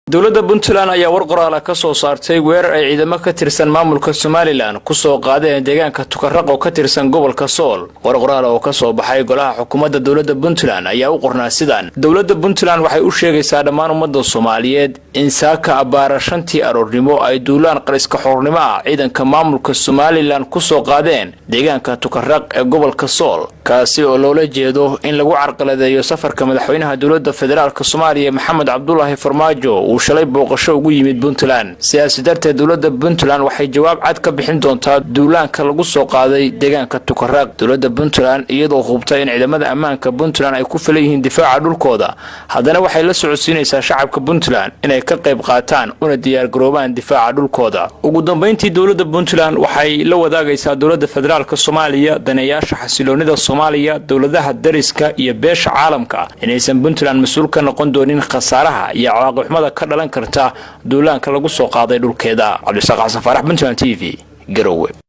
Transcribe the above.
dowladda Puntland ayaa war qoraal ka soo saartay weerar ay ciidamo ka tirsan maamulka Somaliland ku soo qaadeen deegaanka Tukarraq oo ka tirsan gobolka Sool. War qoraal oo ka soo baxay golaha xukuumadda dowladda Puntland ayaa u qornaa sidaan: dowladda Puntland waxay u sheegaysaa dhammaan ummadda Soomaaliyeed in saaka abaara 5 aroornimo ay duulaan qariska xornimo ah ciidanka maamulka Somaliland ku soo qaadeen deegaanka Tukarraq ee gobolka Sool, kaasi oo loola jeedo in lagu carqaladeeyo safarka madaxweynaha dowladda federaalka Soomaaliya Maxamed Cabdullaahi Farmaajo shalay booqasho ugu yimid Puntland. siyaasi darteed dowladda Puntland waxay jawaab cad ka bixin doontaa duulaanka lagu soo qaaday deegaanka Tukarraq. dowladda Puntland iyadoo hubtay in ciidamada ammaanka Puntland ay ku filayeen difaaca dhulkooda, haddana waxay la socodsiinaysaa shacabka Puntland inay ka qayb qaataan una diyaar garoobaan difaaca dhulkooda. ugu dambeyntii dowladda Puntland waxay la wadaagaysaa dowladda federaalka Soomaaliya daneeyaasha xasiloonida Soomaaliya, dowladaha dariska iyo beesha caalamka inaysan Puntland mas'uul ka noqon doonin khasaaraha iyo cawaaqibxumada ka dhalan karta duulaanka lagu soo qaaday dhulkeeda. Cabdi Saaqax Safaarax, Puntland TV, Garowe.